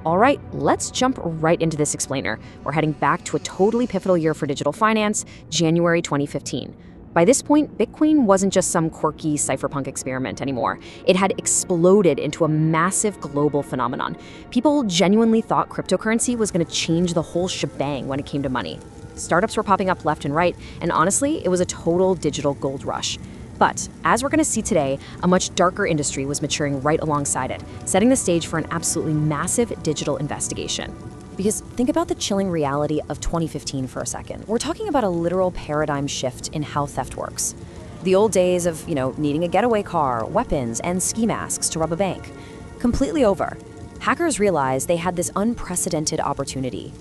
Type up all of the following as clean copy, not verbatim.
All right, let's jump right into this explainer. We're heading back to a totally pivotal year for digital finance, January 2015. By this point, Bitcoin wasn't just some quirky cypherpunk experiment anymore. It had exploded into a massive global phenomenon. People genuinely thought cryptocurrency was going to change the whole shebang when it came to money. Startups were popping up left and right, and honestly, it was a total digital gold rush. But, as we're going to see today, a much darker industry was maturing right alongside it, setting the stage for an absolutely massive digital investigation. Because think about the chilling reality of 2015 for a second. We're talking about a literal paradigm shift in how theft works. The old days of, needing a getaway car, weapons, and ski masks to rob a bank. Completely over. Hackers realized they had this unprecedented opportunity.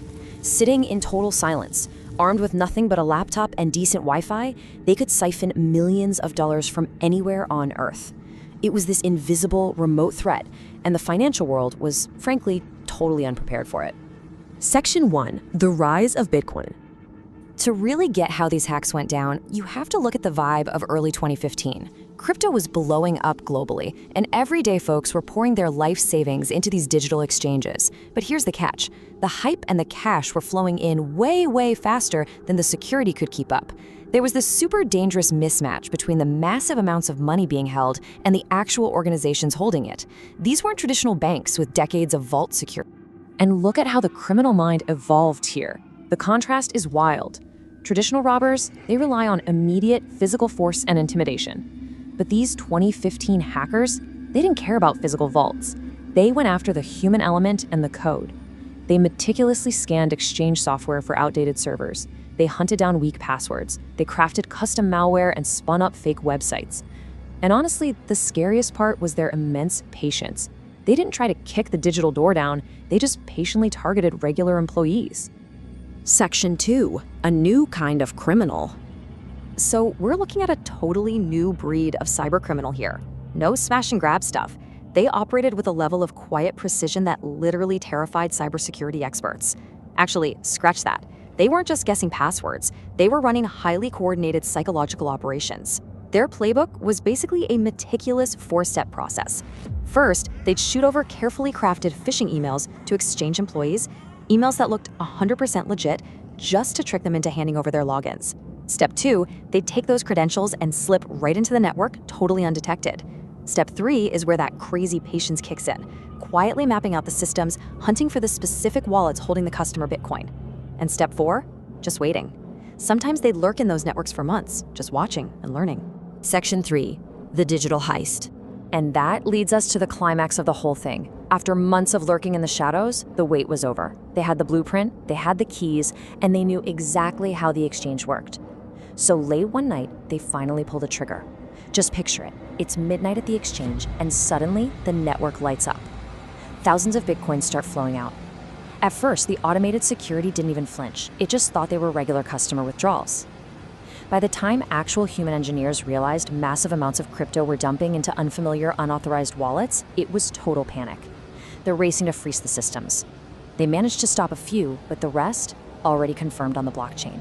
Sitting in total silence, armed with nothing but a laptop and decent Wi-Fi, they could siphon millions of dollars from anywhere on Earth. It was this invisible, remote threat, and the financial world was, frankly, totally unprepared for it. Section 1. The Rise of Bitcoin. To really get how these hacks went down, you have to look at the vibe of early 2015. Crypto was blowing up globally, and everyday folks were pouring their life savings into these digital exchanges. But here's the catch. The hype and the cash were flowing in way, way faster than the security could keep up. There was this super dangerous mismatch between the massive amounts of money being held and the actual organizations holding it. These weren't traditional banks with decades of vault security. And look at how the criminal mind evolved here. The contrast is wild. Traditional robbers, they rely on immediate physical force and intimidation. But these 2015 hackers, they didn't care about physical vaults. They went after the human element and the code. They meticulously scanned exchange software for outdated servers. They hunted down weak passwords. They crafted custom malware and spun up fake websites. And honestly, the scariest part was their immense patience. They didn't try to kick the digital door down, they just patiently targeted regular employees. Section 2. A new kind of criminal. So we're looking at a totally new breed of cybercriminal here. No smash and grab stuff. They operated with a level of quiet precision that literally terrified cybersecurity experts. Actually, scratch that. They weren't just guessing passwords. They were running highly coordinated psychological operations. Their playbook was basically a meticulous four-step process. First, they'd shoot over carefully crafted phishing emails to exchange employees, emails that looked 100% legit, just to trick them into handing over their logins. Step 2, they'd take those credentials and slip right into the network totally undetected. Step 3 is where that crazy patience kicks in, quietly mapping out the systems, hunting for the specific wallets holding the customer Bitcoin. And Step 4, just waiting. Sometimes they'd lurk in those networks for months, just watching and learning. Section 3. The digital heist. And that leads us to the climax of the whole thing. After months of lurking in the shadows, the wait was over. They had the blueprint, they had the keys, and they knew exactly how the exchange worked. So late one night, they finally pulled the trigger. Just picture it. It's midnight at the exchange, and suddenly the network lights up. Thousands of Bitcoins start flowing out. At first, the automated security didn't even flinch. It just thought they were regular customer withdrawals. By the time actual human engineers realized massive amounts of crypto were dumping into unfamiliar, unauthorized wallets, it was total panic. They're racing to freeze the systems. They managed to stop a few, but the rest already confirmed on the blockchain.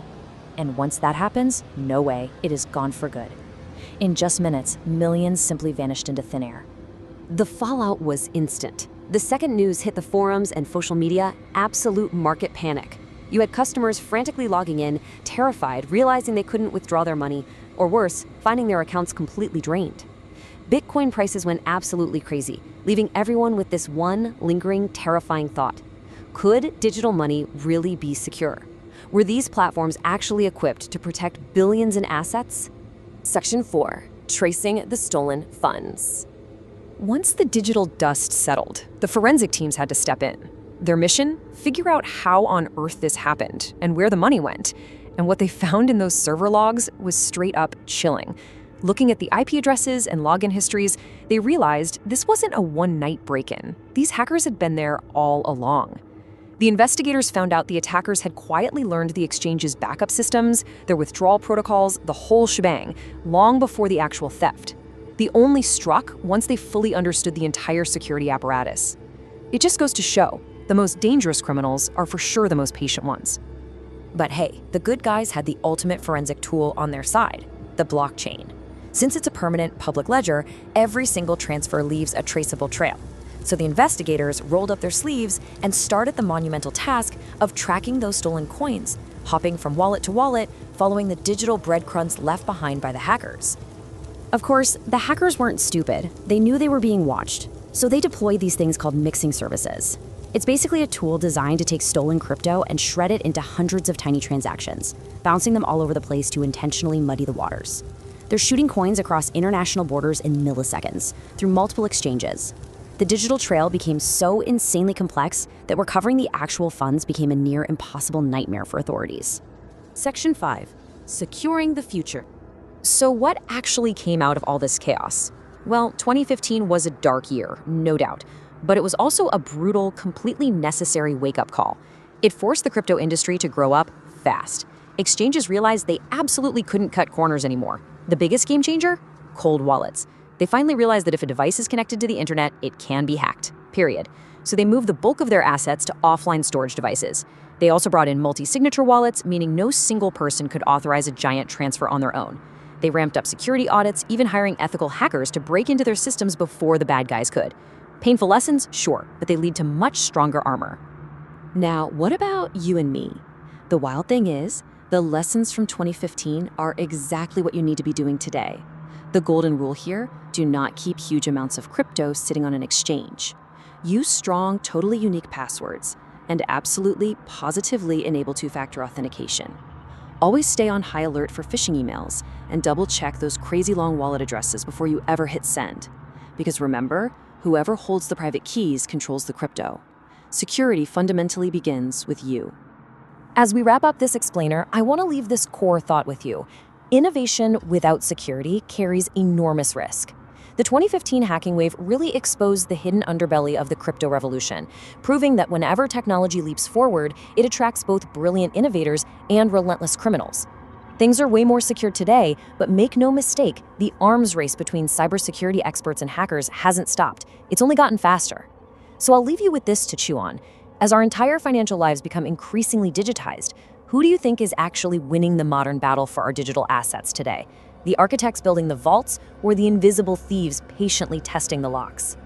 And once that happens, no way, it is gone for good. In just minutes, millions simply vanished into thin air. The fallout was instant. The second news hit the forums and social media, absolute market panic. You had customers frantically logging in, terrified, realizing they couldn't withdraw their money, or worse, finding their accounts completely drained. Bitcoin prices went absolutely crazy, leaving everyone with this one lingering, terrifying thought. Could digital money really be secure? Were these platforms actually equipped to protect billions in assets? Section 4. Tracing the stolen funds. Once the digital dust settled, the forensic teams had to step in. Their mission? Figure out how on earth this happened and where the money went. And what they found in those server logs was straight up chilling. Looking at the IP addresses and login histories, they realized this wasn't a one-night break-in. These hackers had been there all along. The investigators found out the attackers had quietly learned the exchange's backup systems, their withdrawal protocols, the whole shebang, long before the actual theft. The only struck once they fully understood the entire security apparatus. It just goes to show, the most dangerous criminals are for sure the most patient ones. But hey, the good guys had the ultimate forensic tool on their side, the blockchain. Since it's a permanent public ledger, every single transfer leaves a traceable trail. So the investigators rolled up their sleeves and started the monumental task of tracking those stolen coins, hopping from wallet to wallet, following the digital breadcrumbs left behind by the hackers. Of course, the hackers weren't stupid. They knew they were being watched, so they deployed these things called mixing services. It's basically a tool designed to take stolen crypto and shred it into hundreds of tiny transactions, bouncing them all over the place to intentionally muddy the waters. They're shooting coins across international borders in milliseconds, through multiple exchanges. The digital trail became so insanely complex that recovering the actual funds became a near impossible nightmare for authorities. Section 5. Securing the future. So what actually came out of all this chaos? Well, 2015 was a dark year, no doubt, but it was also a brutal, completely necessary wake-up call. It forced the crypto industry to grow up fast. Exchanges realized they absolutely couldn't cut corners anymore. The biggest game changer? Cold wallets. They finally realized that if a device is connected to the internet, it can be hacked, period. So they moved the bulk of their assets to offline storage devices. They also brought in multi-signature wallets, meaning no single person could authorize a giant transfer on their own. They ramped up security audits, even hiring ethical hackers to break into their systems before the bad guys could. Painful lessons? Sure, but they lead to much stronger armor. Now, what about you and me? The wild thing is, the lessons from 2015 are exactly what you need to be doing today. The golden rule here: do not keep huge amounts of crypto sitting on an exchange. Use strong, totally unique passwords, and absolutely, positively enable two-factor authentication. Always stay on high alert for phishing emails, and double-check those crazy long wallet addresses before you ever hit send. Because remember, whoever holds the private keys controls the crypto. Security fundamentally begins with you. As we wrap up this explainer, I want to leave this core thought with you. Innovation without security carries enormous risk. The 2015 hacking wave really exposed the hidden underbelly of the crypto revolution, proving that whenever technology leaps forward, it attracts both brilliant innovators and relentless criminals. Things are way more secure today, but make no mistake, the arms race between cybersecurity experts and hackers hasn't stopped. It's only gotten faster. So I'll leave you with this to chew on. As our entire financial lives become increasingly digitized, who do you think is actually winning the modern battle for our digital assets today? The architects building the vaults, or the invisible thieves patiently testing the locks?